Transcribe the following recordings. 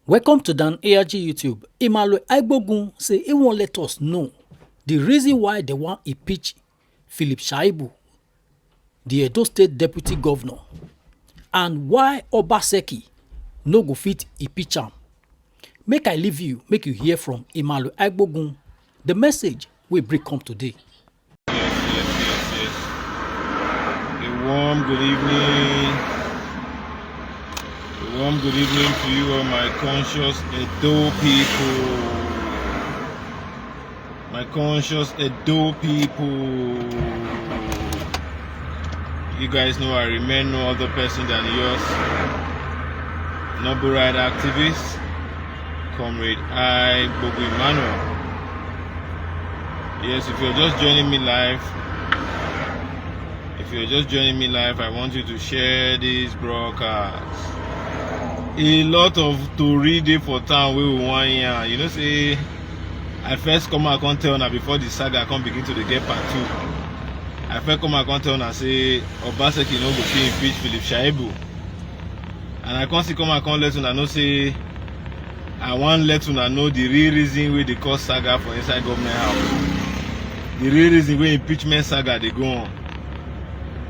Welcome to Dan ARG YouTube. Imalo Aigbogun say he won't let us know the reason why they want impeach Philip Shaibu, the Edo State Deputy Governor, and why Obaseki no go fit impeach am. Make I leave you, make you hear from Imalo Aigbogun the message we bring come today. Yes. A warm good evening. A warm good evening to you all, my conscious Edo people. My conscious Edo people. You guys know I remain no other person than yours. Noble Right activist, Comrade Bogu Emmanuel. Yes, if you're just joining me live, I want you to share this broadcast. A lot of to read it for town we want here. You know, say I first come and can't tell now before the saga can't begin to the get part 2. I first come and can't tell now say Obaseki no go fit impeach Philip Shaibu. And I can't see come and can't let you know say I want let you know the real reason why they cause saga for inside government house. The real reason why impeachment saga they go on.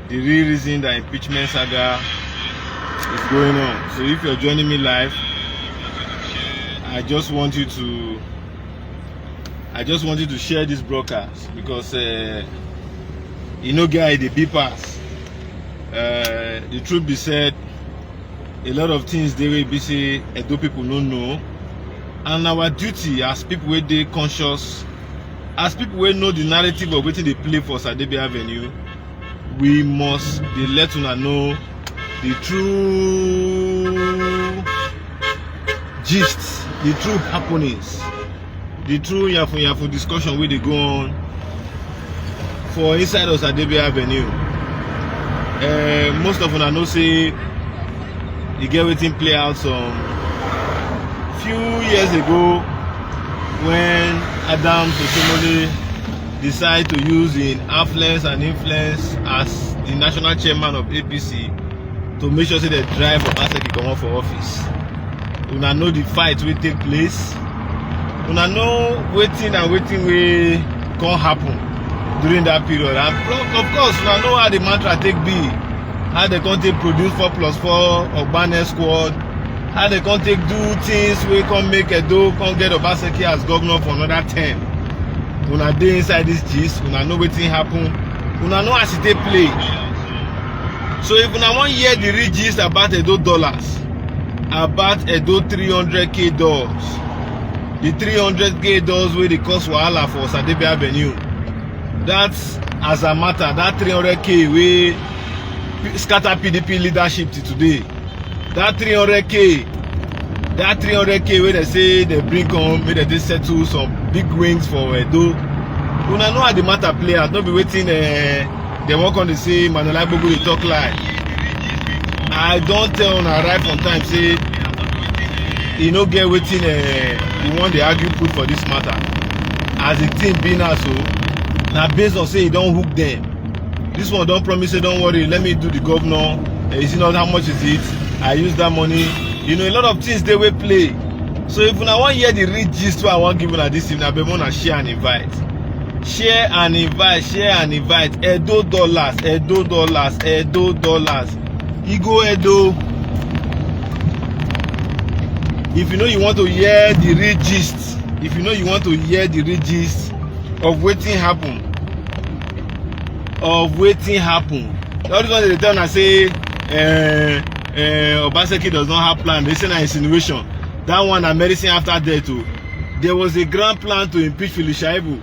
The real reason that impeachment saga is going on. So if you're joining me live, I just want you to share this broadcast because you know, guy, the B pass. The truth be said, a lot of things they will be say Edo people don't know, and our duty as people where they conscious, as people where know the narrative of what they play for Sadebe Avenue, we must be let una know the true gist, the true happenings, the true yafu discussion where they go on for inside of Sadebe Avenue. Most of una know say you get waiting play out some few years ago when Adam Sotomole decided to use in affluence and influence as the national chairman of APC to make sure say they drive Obaseki come out for office. Una know the fight will take place. Una know waiting we can happen during that period. And of course, una know how the mantra take be. How they can take produce 4+4 Ogbane squad. How they can take do things we can make Edo can get Obaseki as governor for another 10. Una dey inside this gist, una know wetin happen, una know as it take play. So if una wan hear the real gist about Edo dollars, about Edo 300k dollars, the 300k dollars wey dey cause wahala for Sadebe Avenue, that's as a matter, that 300k wey scatter PDP leadership till today, that 300k wey they say they bring on, make they settle some big wings for Edo. Una know how the matter play out. Don't be waiting. They walk on the say Manolai Bogu they talk lie. I don't tell una right from time say you no get waiting. You want the argue put for this matter. As the thing be now, so now based on say you don't hook them. This one don't promise say don't worry. Let me do the governor. You see not how much is it? I use that money. You know, a lot of things they will play. So if una want hear the real gist what I want give una this evening, I be wanna share and invite. Share and invite. Edo dollars. Ego Edo. If you know you want to hear the real gist, of waiting happen. All this one they tell and say Obaseki does not have plan. They say an insinuation. That one a medicine after death too. There was a grand plan to impeach Philip Shaibu.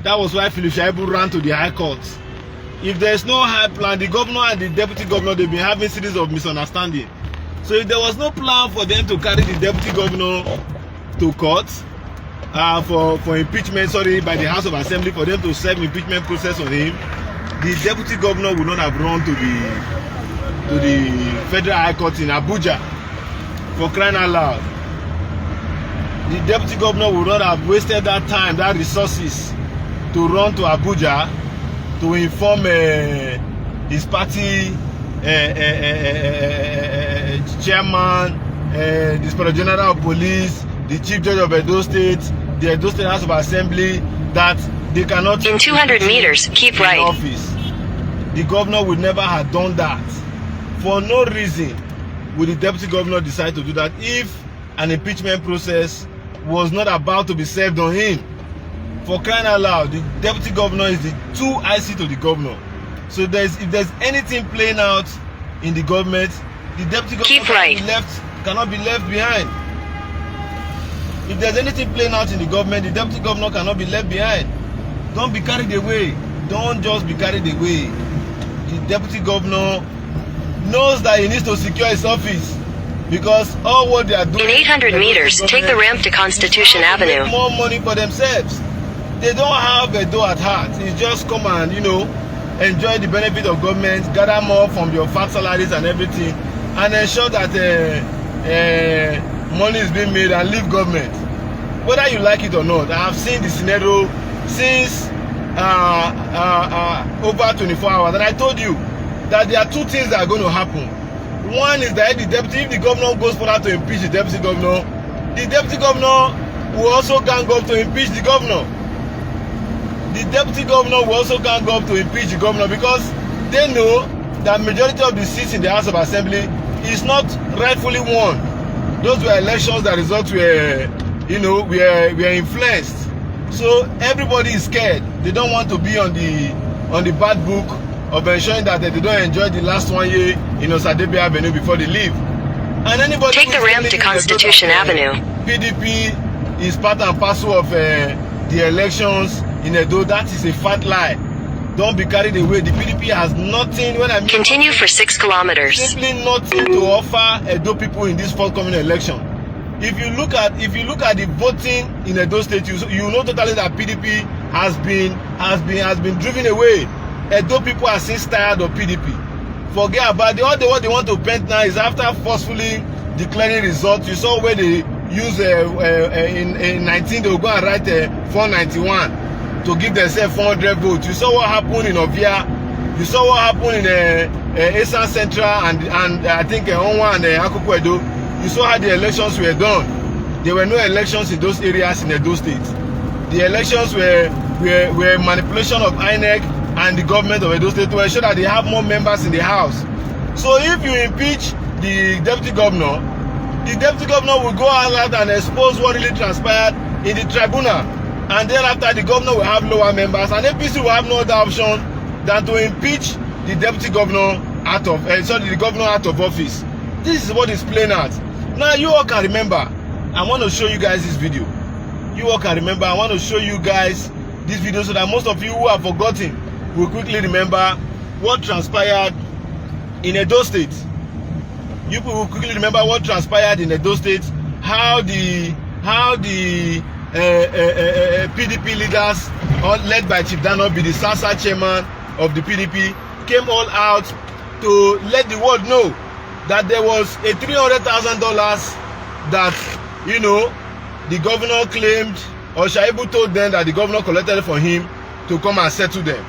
That was why Philip Shaibu ran to the High Court. If there is no high plan, the governor and the deputy governor they've been having series of misunderstanding. So if there was no plan for them to carry the deputy governor to court for impeachment, by the House of Assembly, for them to serve impeachment process on him, the deputy governor would not have run to the Federal High Court in Abuja for crying out loud. The deputy governor would not have wasted that time, that resources to run to Abuja to inform his party chairman the Inspector General of Police, the Chief Judge of Edo State, the Edo State House of Assembly, that they cannot. In 200 meters, keep right. Office. The governor would never have done that. For no reason would the deputy governor decide to do that if an impeachment process was not about to be served on him. For crying out loud, the deputy governor is the 2 IC to the governor. So if there's anything playing out in the government, the deputy governor cannot be left behind. If there's anything playing out in the government, the deputy governor cannot be left behind. Don't be carried away. Don't just be carried away. The deputy governor knows that he needs to secure his office, because all what they are doing. In 800 meters, take the ramp to Constitution Avenue. Make more money for themselves. They don't have a dough at heart. It's just come and enjoy the benefit of government, gather more from your fat salaries and everything, and ensure that money is being made and leave government. Whether you like it or not, I have seen the scenario since over 24 hours, and I told you that there are two things that are going to happen. One is that if the governor goes further to impeach the deputy governor will also gang up to impeach the governor. The deputy governor will also gang up to impeach the governor, because they know that majority of the seats in the House of Assembly is not rightfully won. Those were elections that results were influenced. So everybody is scared. They don't want to be on the bad book of ensuring that they don't enjoy the last 1 year in Osadebe Avenue before they leave. And anybody take the ramp to Constitution Avenue. PDP is part and parcel of the elections in Edo. That is a fat lie. Don't be carried away. The PDP has nothing. Continue for 6 kilometers. Simply nothing to offer Edo people in this forthcoming election. If you look at the voting in Edo State, you know totally that PDP has been driven away. Edo people are since tired of PDP. Forget about it. What they want to paint now is after forcefully declaring results. You saw where they use in 19 they will go and write 491 to give themselves 400 votes. You saw what happened in Ovia. You saw what happened in Esan Central and I think Onwa and Akoko Edo. You saw how the elections were done. There were no elections in those areas in Edo State. The elections were manipulation of INEC and the government of Edo State to ensure that they have more members in the house. So if you impeach the deputy governor will go out and expose what really transpired in the tribunal, and thereafter the governor will have lower members, and APC will have no other option than to impeach the deputy governor the governor out of office. This is what is playing out. Now you all can remember. I want to show you guys this video. You all can remember. I want to show you guys this video so that most of you who have forgotten will quickly remember what transpired in Edo State. You people will quickly remember what transpired in Edo State. How the PDP leaders, led by Chief Danobi, the SASA chairman of the PDP, came all out to let the world know that there was a $300,000 that the governor claimed, or Shaibu told them that the governor collected for him to come and settle them.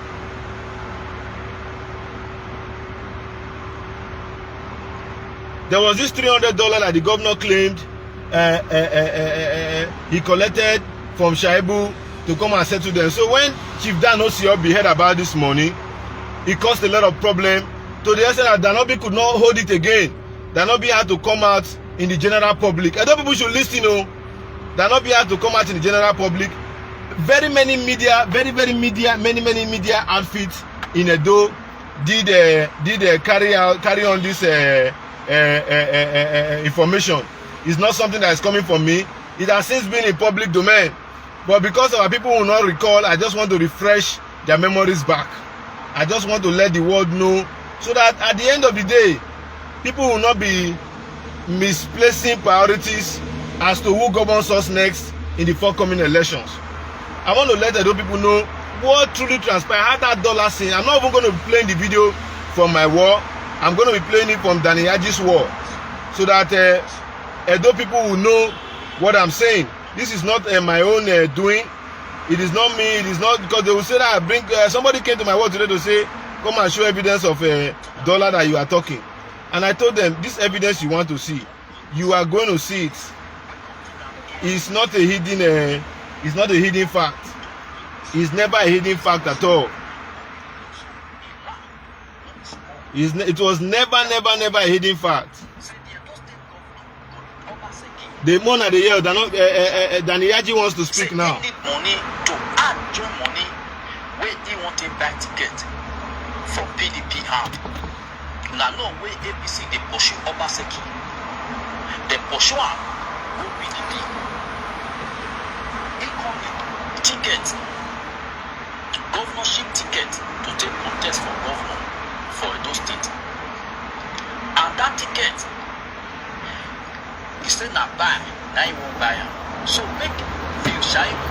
There was this $300 that the governor claimed he collected from Shaibu to come and settle them. So when Chief Dan Osiobi heard about this money, it caused a lot of problem to the extent that Danobi could not hold it again. Danobi had to come out in the general public. I know people should listen, Danobi had to come out in the general public. Many media outfits in Edo did carry on this information. It's not something that is coming from me. It has since been in public domain. But because our people will not recall, I just want to refresh their memories back. I just want to let the world know, so that at the end of the day, people will not be misplacing priorities as to who governs us next in the forthcoming elections. I want to let the people know what truly transpired, how that dollar scene. I'm not even going to be playing the video from my wall. I'm going to be playing it from Danny Yaji's wall, so that Edo people will know what I'm saying. This is not my own doing. It is not me. It is not, because they will say that I bring somebody came to my wall today to say, come and show evidence of a dollar that you are talking. And I told them, this evidence you want to see, you are going to see it. It's not a hidden. It's not a hidden fact. It's never a hidden fact at all. It was never a hidden fact. The more at the year, Daniyaji wants to speak now. He need money to add join money where he want to buy ticket from PDP hand. Now no way APC they pursue Obaseki. They pursue him with PDP. He come ticket, governorship ticket to take contest for governor for Edo State. And that ticket, he said na buy, now he won't buy am. So make Phil Shaibu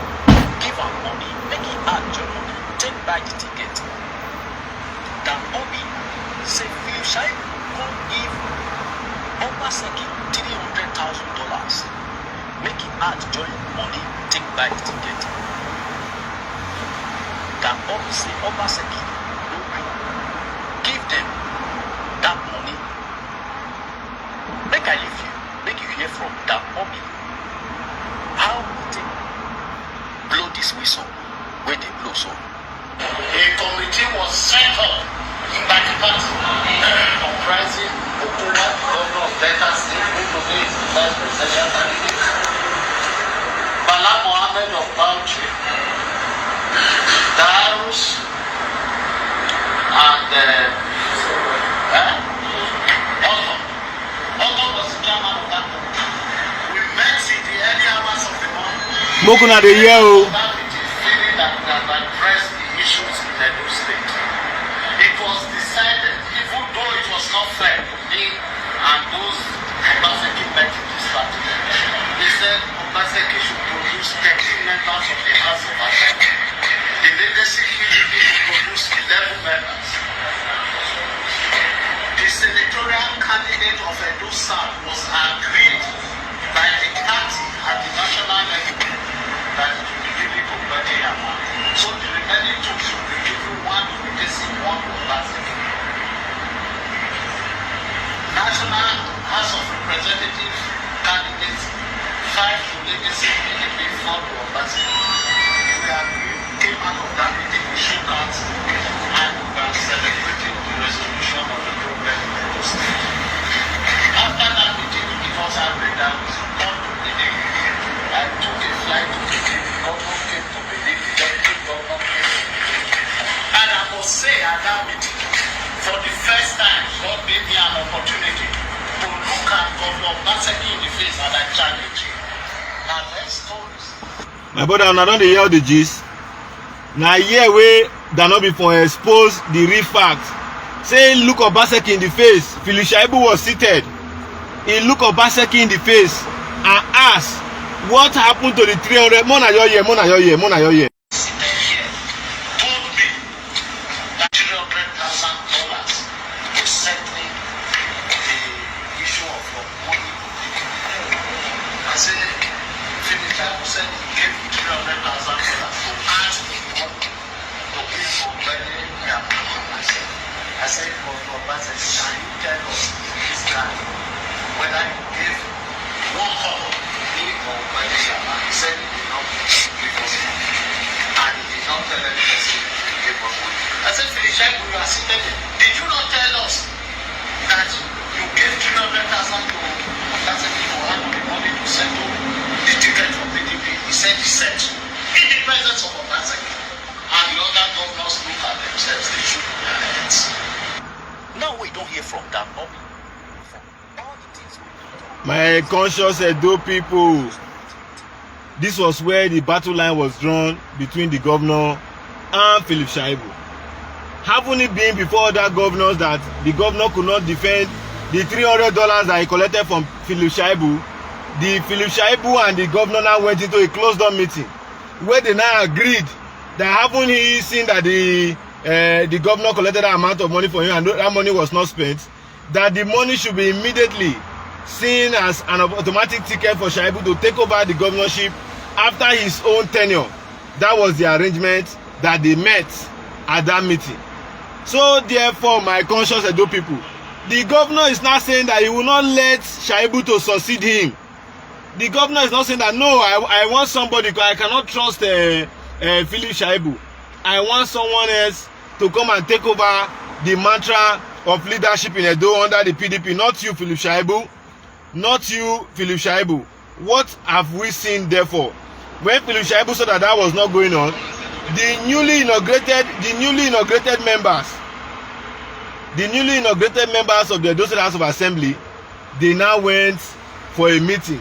give am money, make him add join money, take buy the ticket. Dan Obi say Phil Shaibu come give Obaseki $300,000. Make him add join money, take buy the ticket. Dan Obi say Obaseki no gree. Give them that money. Make I leave you. Make you hear from Dan Obi how we take blow this whistle where they blow so. A committee was set up by the party comprising Okowa, governor of Delta State, who today is the vice presidential candidate, Bala Mohammed of Bauchi, Darus, and Otto was the chairman of that committee. We met in the early hours of the morning. Mokuna de Yeo. That meeting feeling that we have addressed the issues in Edo State. It was decided, even though it was not fair to me and those Obaseki met in this party, they said Obaseki should produce 13 members of the House of Assembly. The legacy PDP produced 11 members. The senatorial candidate of Edo South was agreed by the party at the national level that it will be given to Badeyama. So the remaining two should be given one to legacy, one to Obaseki. National House of Representatives candidates, 5 to legacy PDP, 4 to Obaseki. We agreed, came out of that meeting, we shook hands, and we are celebrating the resolution of the problem in Edo State. After that meeting, it was agreed that we should come to Benin. I took a flight to Benin, the governor came to Benin, the deputy governor came to Benin. And I must say at that meeting, for the first time, God gave me an opportunity to look at Governor Obaseki in the face and I challenge him. Now let's stories. My brother, I don't hear the gist. Now here we that not before expose the real fact. Say look Obaseki in the face. Phil Shaibu was seated. He looked Obaseki in the face and asked, what happened to the 300? Mona yoye. Told me that $300,000 was settling the issue of money. I said, Phil Shaibu said he gave $300,000 to ask me what to pay for Badeyama and myself. I said, Obaseki, can you tell us this guy whether he gave one call me or Badeyama? He said he did not give us money. And he did not tell any person he gave us money. I said, Phil Shaibu, you are seated. Did you not tell us that you gave $300,000 to Obaseki to hand the money to settle the ticket for PDP? He said he said in the presence of Obaseki. And the other governors look at themselves, they should be their heads. Now we don't hear from that Bobby. My conscious Edo people, this was where the battle line was drawn between the governor and Philip Shaibu. Haven't it been before other governors that the governor could not defend the $300 that he collected from Philip Shaibu? The Philip Shaibu and the governor now went into a closed door meeting where they now agreed that haven't he seen that the governor collected that amount of money for him and that money was not spent, that the money should be immediately seen as an automatic ticket for Shaibu to take over the governorship after his own tenure. That was the arrangement that they met at that meeting. So therefore, my conscious Edo people, The governor is not saying that he will not let Shaibu to succeed him. The governor is not saying that, no, I want somebody, because I cannot trust Philip Shaibu. I want someone else to come and take over the mantra of leadership in Edo under the PDP. Not you, Philip Shaibu. Not you, Philip Shaibu. What have we seen, therefore? When Philip Shaibu saw that was not going on, the newly inaugurated members of the Edo State House of Assembly, they now went for a meeting.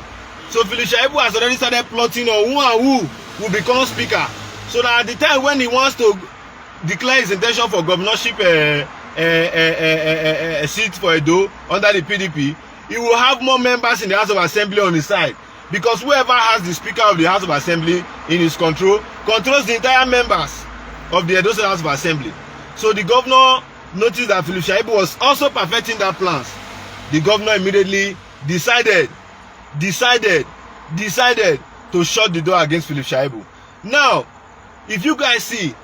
So Philip Shaibu has already started plotting on who and who will become speaker. So that at the time when he wants to declare his intention for governorship seat for Edo under the PDP, he will have more members in the House of Assembly on his side. Because whoever has the Speaker of the House of Assembly in his control, controls the entire members of the Edo State House of Assembly. So the governor noticed that Philip Shaibu was also perfecting that plans. The governor immediately decided to shut the door against Philip Shaibu. Now, if you guys see,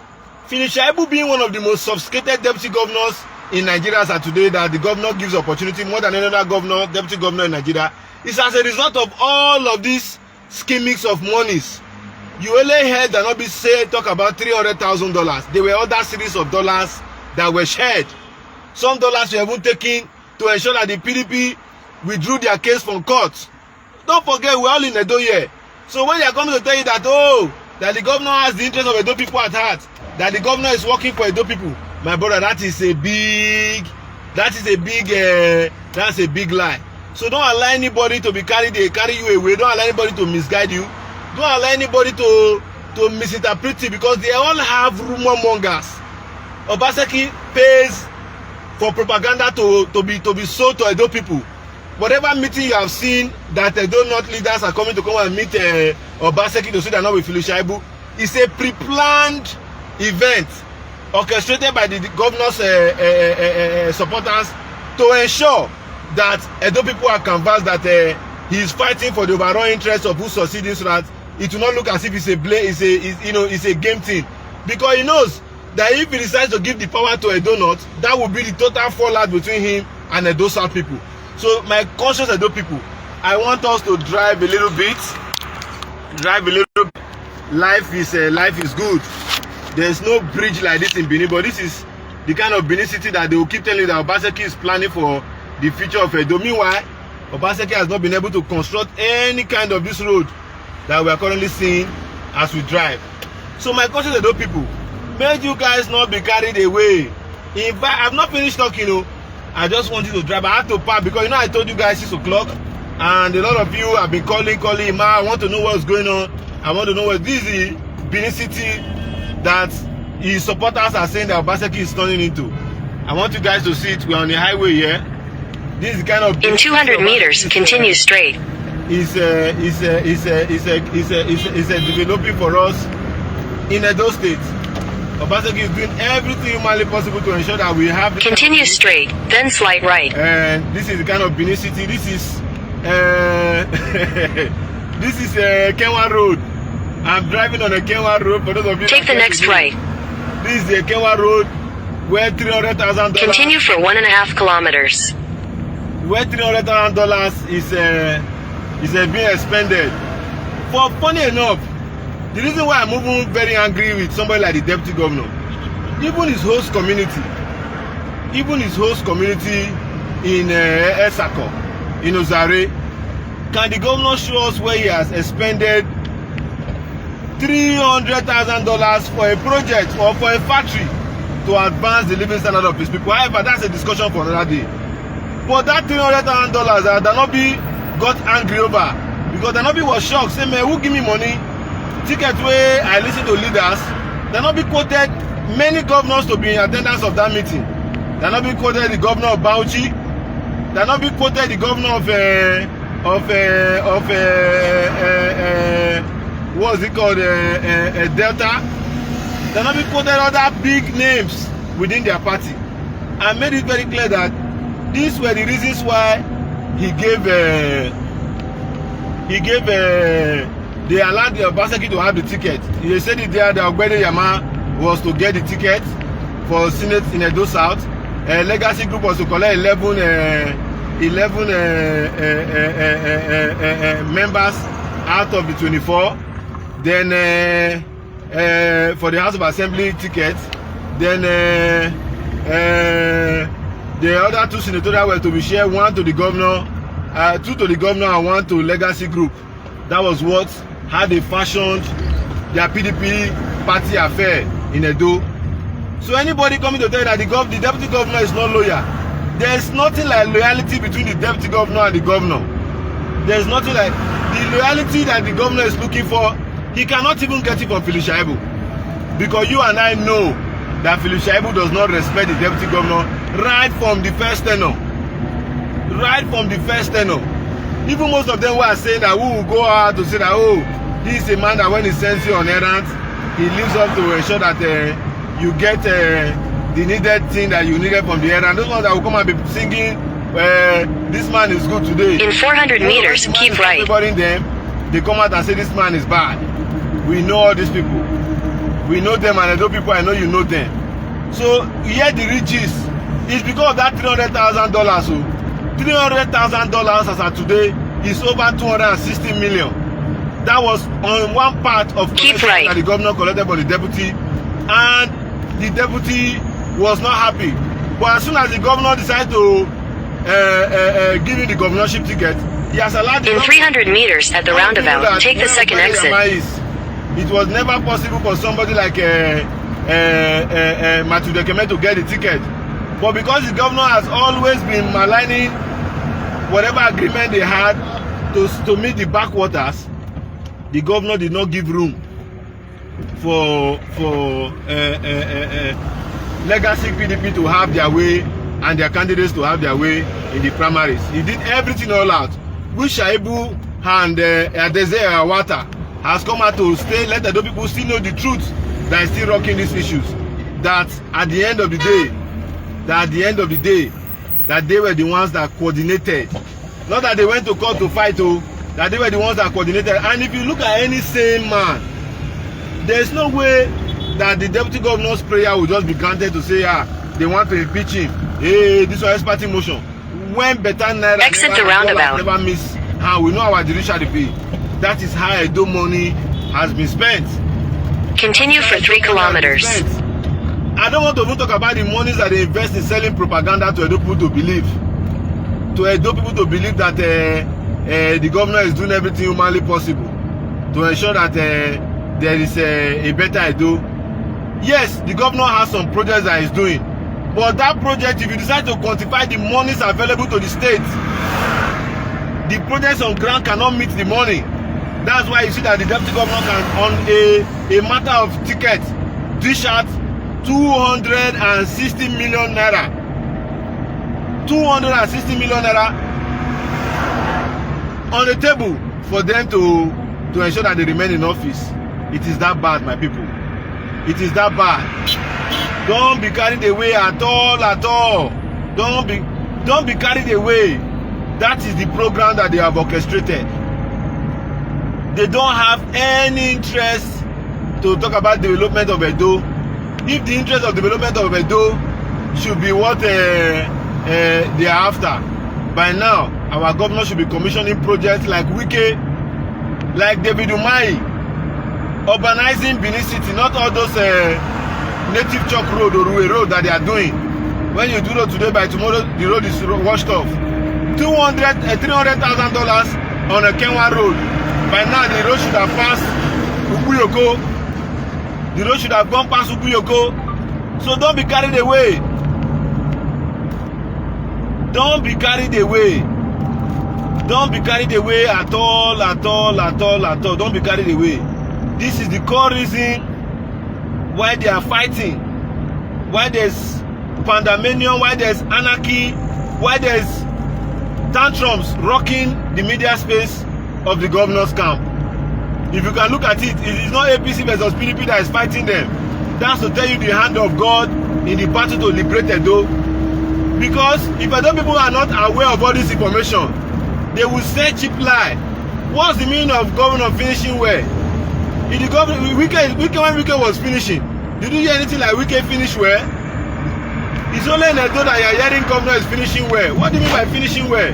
Philip Shaibu being one of the most sophisticated deputy governors in Nigeria as of today, that the governor gives opportunity more than any other governor, deputy governor in Nigeria, is as a result of all of these skimmings of monies. You only heard Danobi talk about $300,000. There were other series of dollars that were shared. Some dollars were even taken to ensure that the PDP withdrew their case from court. Don't forget, we're all in Edo here. So when they are coming to tell you that, oh, that the governor has the interest of Edo people at heart, that the governor is working for Edo people, my brother, that's a big lie. So don't allow anybody to be carry you away. Don't allow anybody to misguide you. Don't allow anybody to misinterpret you, because they all have rumor mongers. Obaseki pays for propaganda to be sold to Edo people. Whatever meeting you have seen that Edo North leaders are coming to come and meet Obaseki to say they're not with Philip Shaibu, is a pre-planned event orchestrated by the governor's supporters to ensure that Edo people are convinced that he is fighting for the overall interest of who succeeding, so that it will not look as if it's a game thing. Because he knows that if he decides to give the power to Edo North, that will be the total fallout between him and Edo South people. So my conscious Edo people, I want us to drive a little bit. Life is good. There's no bridge like this in Benin, but this is the kind of Benin city that they will keep telling you that Obaseki is planning for the future of Edo. Meanwhile, Obaseki has not been able to construct any kind of this road that we are currently seeing as we drive. So my conscious Edo people, may you guys not be carried away. In fact, I've not finished talking, I just want you to drive. I had to park because I told you guys 6 o'clock, and a lot of you have been calling, Ma, I want to know what's going on. I want to know what this is Benin City that his supporters are saying that Obaseki is turning into. I want you guys to see it. We're on the highway here. This is kind of in 200 meters, continue straight. Is developing for us in Edo State. Obaseki is doing everything humanly possible to ensure that we have. Continue straight, then slight right. And this is the kind of Benin City. This is this is Kenwa Road. I'm driving on a Kenwa Road. For those of you take the next right. This is the Kenwa Road, where $300,000. Continue for 1.5 kilometers. Where $300,000 is being expended. For funny enough, the reason why I'm moving very angry with somebody like the deputy governor, even his host community in Esako, in Ozare, can the governor show us where he has expended $300,000 for a project or for a factory to advance the living standard of his people? However, that's a discussion for another day. But that $300,000 that Danobi got angry over, because Danobi was shocked, say, man, who give me money? Ticket way I listen to leaders. Danobi quoted many governors to be in attendance of that meeting. Danobi quoted the governor of Bauchi. Danobi quoted the governor of what's it called, Delta. Danobi quoted other big names within their party and made it very clear that these were the reasons why they allowed the Obaseki to have the ticket. They said it there that Ogbede Yama was to get the ticket for Senate in Edo South. legacy group was to collect 11 members out of the 24. Then for the House of Assembly ticket, then the other 2 senatorial were to be shared, 1 to the governor, 2 to the governor and 1 to legacy group. That was what how they fashioned their PDP party affair in Edo. So anybody coming to tell you that the deputy governor is not loyal, there's nothing like loyalty between the deputy governor and the governor. There's nothing like the loyalty that the governor is looking for. He cannot even get it from Philip Shaibu, because you and I know that Philip Shaibu does not respect the deputy governor right from the first tenure. Right from the first tenure. Even most of them were saying that we will go out to say that, oh, he is a man that when he sends you on errands, he lives up to ensure that you get the needed thing that you needed from the errand. Those ones that will come and be singing, this man is good today. In 400 meters, keep right. Everybody in them, they come out and say this man is bad. We know all these people. We know them, and I know people, I know you know them. So here the riches is because of that $300,000. So $300,000 as of today is over 260 million. That was on one part of keep right that the governor collected for the deputy, and the deputy was not happy. But as soon as the governor decided to give you the governorship ticket, he has allowed in 300 meters at the roundabout, take the second exit. It was never possible for somebody like Matthew Dekeme to get the ticket. But because the governor has always been maligning whatever agreement they had to meet the backwaters, the governor did not give room for legacy PDP to have their way and their candidates to have their way in the primaries. He did everything all out. Which Shaibu and Adeze Awata has come out to stay, let the people still know the truth that is still rocking these issues. That at the end of the day, that they were the ones that coordinated. Not that they went to court to fight, that they were the ones that coordinated. And if you look at any sane man, there's no way that the deputy governor's prayer will just be granted to say, they want to impeach him. Hey, this was expert motion. When better naira exit the roundabout, never miss, we know our judiciary pay. That is how Edo money has been spent. Continue for 3 kilometers. I don't want to even talk about the monies that they invest in selling propaganda to Edo people to believe. To Edo people to believe that the governor is doing everything humanly possible to ensure that there is a better Edo. Yes, the governor has some projects that he's doing. But that project, if you decide to quantify the monies available to the state, the projects on ground cannot meet the money. That's why you see that the deputy governor can, on a matter of tickets, dish out 260 million naira. 260 million naira on the table for them to ensure that they remain in office. It is that bad, my people. It is that bad. Don't be carried away at all. Don't be carried away. That is the program that they have orchestrated. They don't have any interest to talk about development of Edo. If the interest of development of Edo should be what they are after, by now our governor should be commissioning projects like Wike, like David Umahi, urbanizing Benin City, not all those native chalk road or Ruwe road that they are doing. When you do road today, by tomorrow the road is washed off. $300,000 on a Kenwa road. By now the road should have passed Ubuyoko. The road should have gone past Ubuyoko. So don't be carried away. Don't be carried away. Don't be carried away at all. Don't be carried away. This is the core reason why they are fighting, why there's pandemonium, why there's anarchy, why there's tantrums rocking the media space of the governor's camp. If you can look at it, it is not APC versus PDP that is fighting them. That's to tell you the hand of God in the battle to liberate Edo. Because if Edo people are not aware of all this information, they will say cheap lie. What's the meaning of governor finishing well? In the governor, when Wike was finishing, did you hear anything like Wike finish well? It's only in Edo that you're hearing governor is finishing well. What do you mean by finishing well?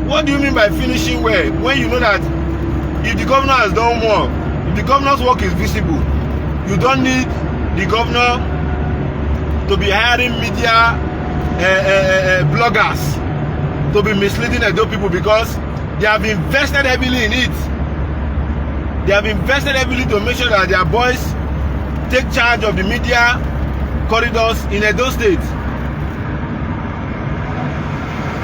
What do you mean by finishing well? When you know that if the governor has done work, if the governor's work is visible, you don't need the governor to be hiring media bloggers to be misleading Edo people, because they have invested heavily in it. They have invested heavily to make sure that their boys take charge of the media corridors in Edo State.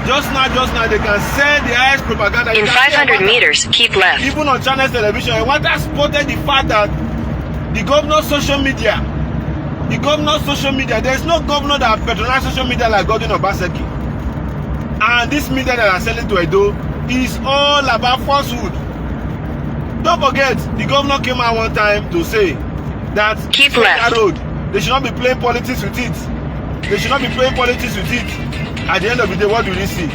Just now, they can sell the highest propaganda. In 500 meters, keep left. Even on Channels Television, I want to spotted the fact that the governor's social media, there's no governor that patronizes social media like Godwin Obaseki. And this media that are selling to Edo is all about falsehood. Don't forget, the governor came out one time to say that keep left. Road, they should not be playing politics with it. They should not be playing politics with it. At the end of the day, what do we see?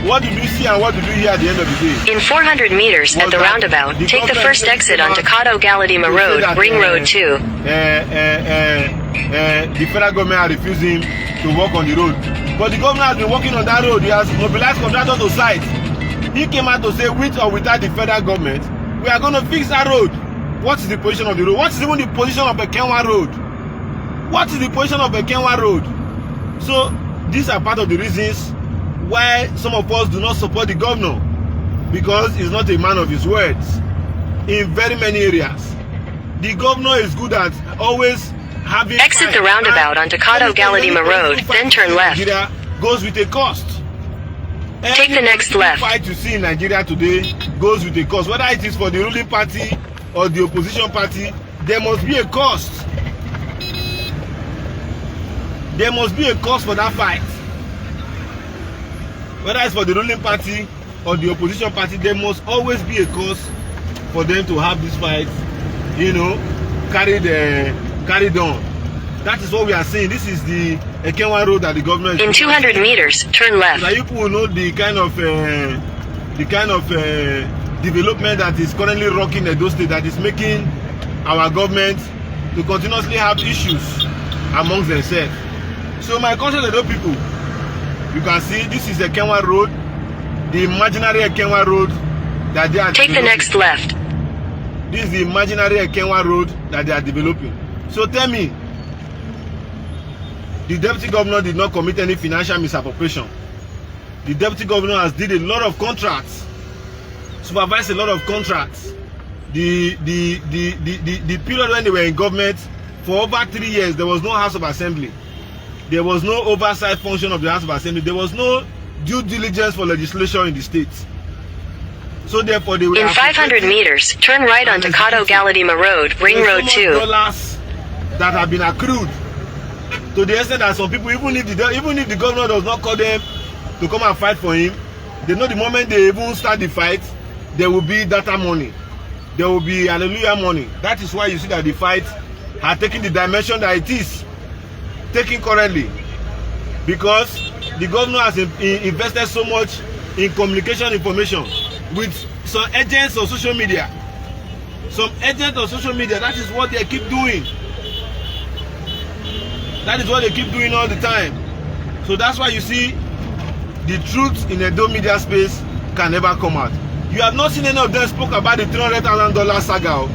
What did you see and what did you hear at the end of the day? In 400 meters at the roundabout, take the first exit onto Kato Galadima Road, Ring Road 2. The federal government are refusing to work on the road. But the governor has been working on that road. He has mobilized contractors to site. He came out to say, with or without the federal government, we are going to fix that road. What is the position of the road? What is even the position of Ekenwa Road? What is the position of Ekenwa Road? So, these are part of the reasons why some of us do not support the governor, because he's not a man of his words in very many areas. The governor is good at always having exit the roundabout onto Kato Galadima Road, then turn left. Nigeria goes with a cost. Take the next left. Fight you see in Nigeria today goes with a cost. Whether it is for the ruling party or the opposition party, there must be a cost. There must be a cost for that fight. Whether it's for the ruling party or the opposition party, there must always be a cost for them to have this fight, you know, carried on. That is what we are saying. This is the Ekenwa Road that the government. In 200 meters, turn left. Now you people know the kind of development that is currently rocking Edo State, that is making our government to continuously have issues amongst themselves. So my conscious Edo people, you can see this is Ekenwa Road, the imaginary Ekenwa Road that they are take the next left. This is the imaginary Ekenwa Road that they are developing. So tell me, the deputy governor did not commit any financial misappropriation. The deputy governor has did a lot of contracts, supervised a lot of contracts. The period when they were in government, for over 3 years, there was no House of Assembly. There was no oversight function of the House of Assembly. There was no due diligence for legislation in the state. So therefore, they were in 500 meters, turn right onto Kato Galadima Road, Ring Road 2. Dollars that have been accrued, to the extent that some people, even if the governor does not call them to come and fight for him, they know the moment they even start the fight, there will be data money, there will be hallelujah money. That is why you see that the fight has taken the dimension that it is taking currently, because the governor has invested so much in communication information with some agents on social media. Some agents on social media, that is what they keep doing. That is what they keep doing all the time. So that's why you see the truth in the Edo media space can never come out. You have not seen any of them spoke about the $300,000 saga.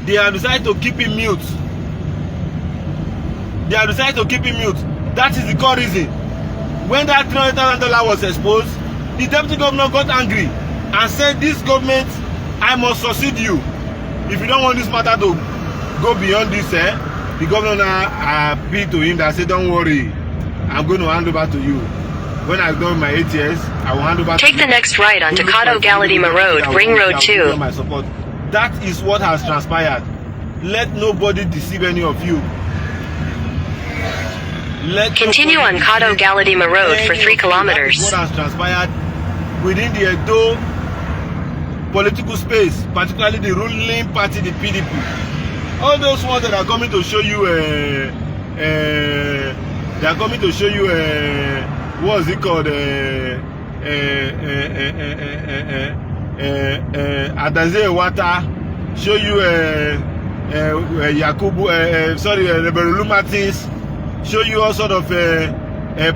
They have decided to keep him mute. They have decided to keep him mute. That is the core reason. When that $300,000 was exposed, the deputy governor got angry and said, this government, I must succeed you. If you don't want this matter to go beyond this, the governor now appealed to him that said, don't worry, I'm going to hand over to you. When I've done my 8 years, I will hand over take the next right onto Kato Galadima Road, Ring Road 2. My support. That is what has transpired. Let nobody deceive any of you. Continue on Kato Galadima Road for 3 kilometers. What has transpired within the Edo political space, particularly the ruling party, the PDP. All those ones that are coming to show you, they are coming to show you, what is it called, Adaze Wata, show you, Yakubu, Rebelu Martins, show you all sort of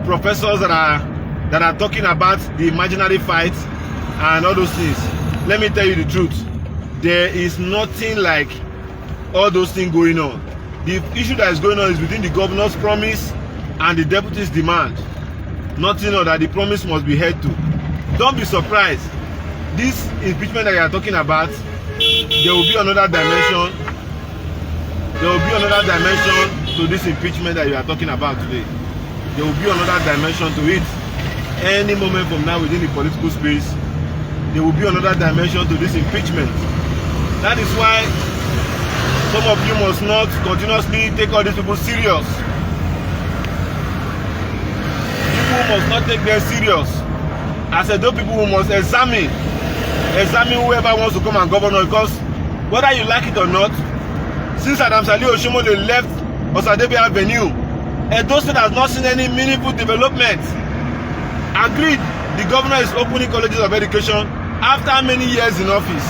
professors that are talking about the imaginary fight and all those things. Let me tell you the truth. There is nothing like all those things going on. The issue that is going on is within the governor's promise and the deputy's demand. Nothing other. The promise must be held to. Don't be surprised. This impeachment that you are talking about, there will be another dimension. There will be another dimension to this impeachment that you are talking about today. There will be another dimension to it. Any moment from now within the political space, there will be another dimension to this impeachment. That is why some of you must not continuously take all these people serious. People must not take them serious. As I told people, who must examine whoever wants to come and govern, because whether you like it or not, since Adam Sali Oshomole left Osadebe Avenue, Edo State has not seen any meaningful development. Agreed, the governor is opening colleges of education after many years in office.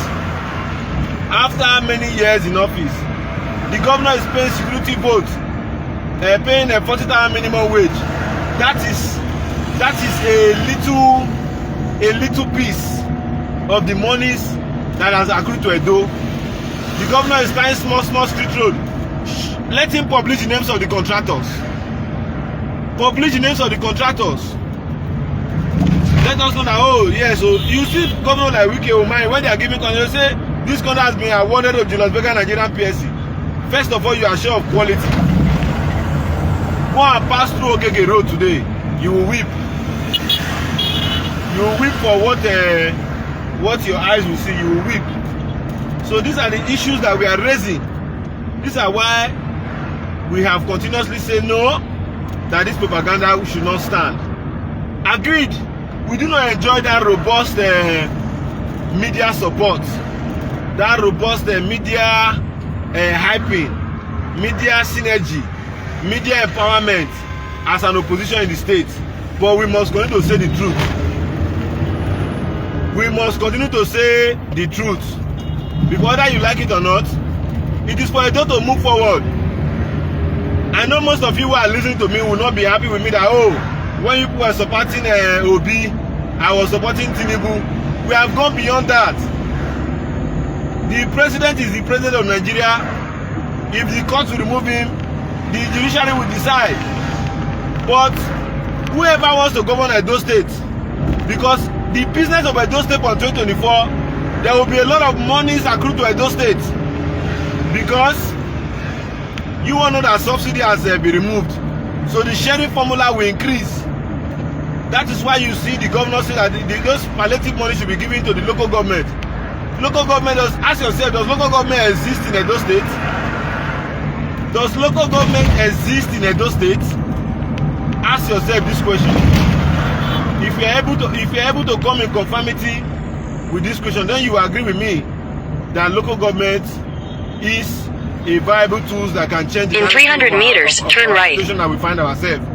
After many years in office, the governor is paying security votes, paying a 40,000 minimum wage. That is a little piece of the monies that has accrued to Edo. The governor is buying small street road. Let him publish the names of the contractors. Publish the names of the contractors. Let us know that, oh yes, so you see governor like Wike Omai, when they are giving contract, they say this contract has been awarded to Julius Berger Nigerian PSC. First of all, you are sure of quality. Go and pass through Okeke Road today. You will weep. You will weep for what your eyes will see. You will weep. So these are the issues that we are raising. These are why we have continuously said no, that this propaganda should not stand. Agreed. We do not enjoy that robust media support, that robust media hyping, media synergy, media empowerment as an opposition in the state. But we must continue to say the truth. We must continue to say the truth. Because whether you like it or not, it is for Edo to move forward. I know most of you who are listening to me will not be happy with me that, oh, when you were supporting Obi, I was supporting Tinubu. We have gone beyond that. The president is the president of Nigeria. If the court will remove him, the judiciary will decide. But whoever wants to govern Edo State, because the business of Edo State for 2024, there will be a lot of monies accrued to Edo State. Because you all know that subsidy has been removed. So the sharing formula will increase. That is why you see the governor say that those palliative money should be given to the local government. Local government, ask yourself, does local government exist in Edo State? Does local government exist in Edo State? Ask yourself this question. If you're able to come in conformity with this question, then you agree with me that local government is a viable tool that can change. In 300 meters, turn right. Situation that we find ourselves.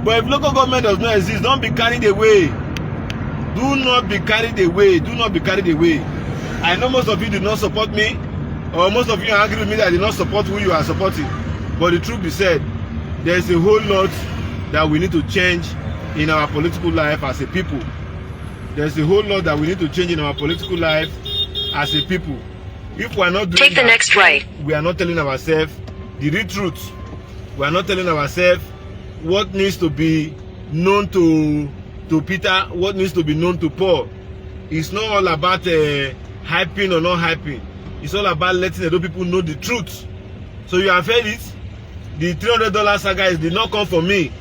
But if local government does not exist, don't be carried away. Do not be carried away. Do not be carried away. I know most of you do not support me, or most of you are angry with me that I did not support who you are supporting. But the truth be said, there is a whole lot that we need to change in our political life as a people. There's a whole lot that we need to change in our political life as a people. If we are not doing Take the next right. We are not telling ourselves the real truth. We are not telling ourselves what needs to be known to Peter, what needs to be known to Paul. It's not all about hyping or not hyping. It's all about letting the people know the truth. So you have heard it. The $300 saga did not come from me.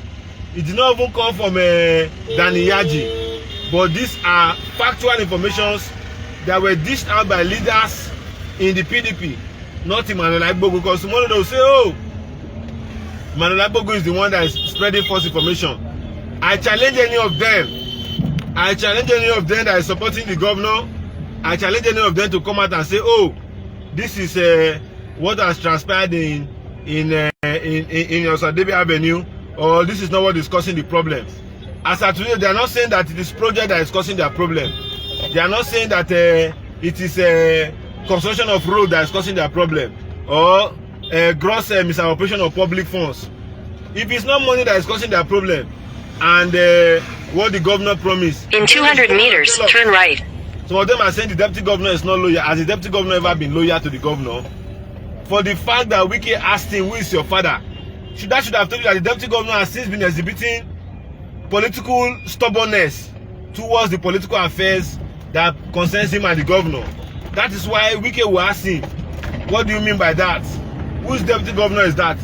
It did not even come from Danny Yaji. But these are factual informations that were dished out by leaders in the PDP, not Emmanuel Agbogu. Because tomorrow they will say, oh, Emmanuel Agbogu is the one that is spreading false information. I challenge any of them. I challenge any of them that is supporting the governor. I challenge any of them to come out and say, oh, this is what has transpired in Osadebe Avenue, or this is not what is causing the problem. As of today, they are not saying that it is project that is causing their problem. They are not saying that it is a construction of road that is causing their problem, or a gross misappropriation of public funds. If it's not money that is causing their problem, and what the governor promised. In 200 meters, turn right. Some of them are saying the deputy governor is not loyal. Has the deputy governor ever been loyal to the governor? For the fact that Wike asked him, who is your father? That should have told you that the deputy governor has since been exhibiting political stubbornness towards the political affairs that concerns him and the governor. That is why Wike will ask him, what do you mean by that? Whose deputy governor is that?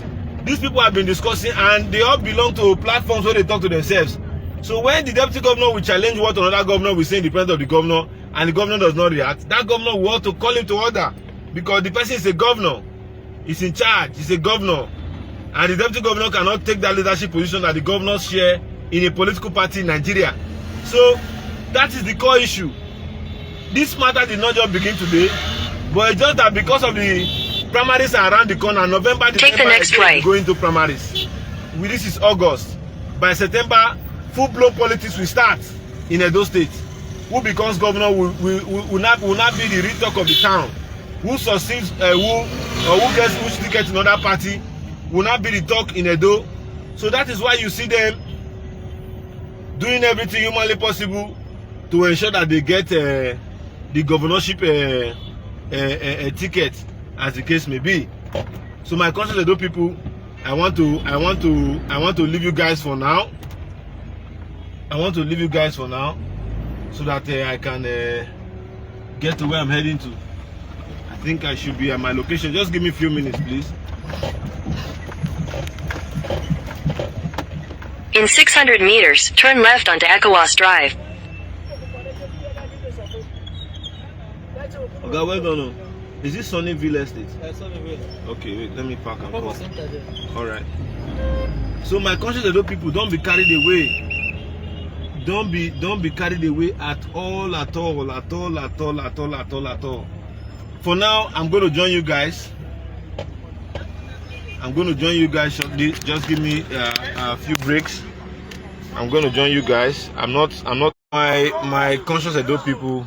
These people have been discussing, and they all belong to platforms where they talk to themselves. So when the deputy governor will challenge what another governor will say in the presence of the governor, and the governor does not react, that governor will want to call him to order, because the person is a governor. He's in charge. He's a governor. And the deputy governor cannot take that leadership position that the governors share in a political party in Nigeria. So that is the core issue. This matter did not just begin today, but it's just that because of the primaries are around the corner, November, take the next right. Going to primaries. This is August. By September, full-blown politics will start in Edo State. Who becomes governor will not be the real talk of the town. Who succeeds, who gets which ticket in another party will not be the talk in Edo. So that is why you see them doing everything humanly possible to ensure that they get the governorship ticket, as the case may be. So my conscious Edo people, I want to leave you guys for now. I want to leave you guys for now, so that I can get to where I'm heading to. I think I should be at my location. Just give me a few minutes, please. In 600 meters, turn left onto Ecowas Drive. Okay, well done. Is this Sunnyville Estate? Sunnyville. Okay, wait, let me park and call. Alright. So my conscious Edo people, don't be carried away. Don't be carried away at all. For now, I'm going to join you guys. Shortly. Just give me a few breaks. I'm going to join you guys. I'm not my conscious Edo people.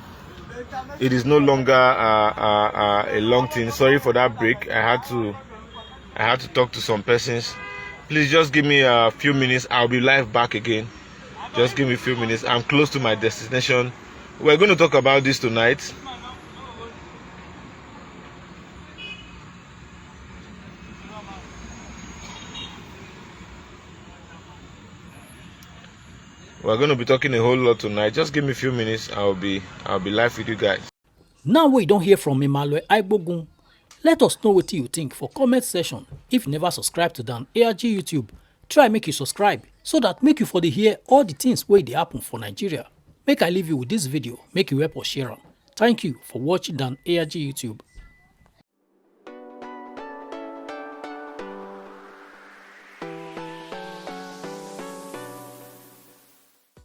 It is no longer a long thing. Sorry for that break. I had to talk to some persons. Please just give me a few minutes. I'll be live back again. Just give me a few minutes. I'm close to my destination. We're going to talk about this tonight. We're going to be talking a whole lot tonight. Just give me a few minutes. I'll be live with you guys. Now we don't hear from Immanuel Aigbogun. Let us know what you think for comment section. If you never subscribe to Dan ARG YouTube, try make you subscribe so that make you for the hear all the things where they happen for Nigeria. Make I leave you with this video. Make you help us share them. Thank you for watching Dan ARG YouTube.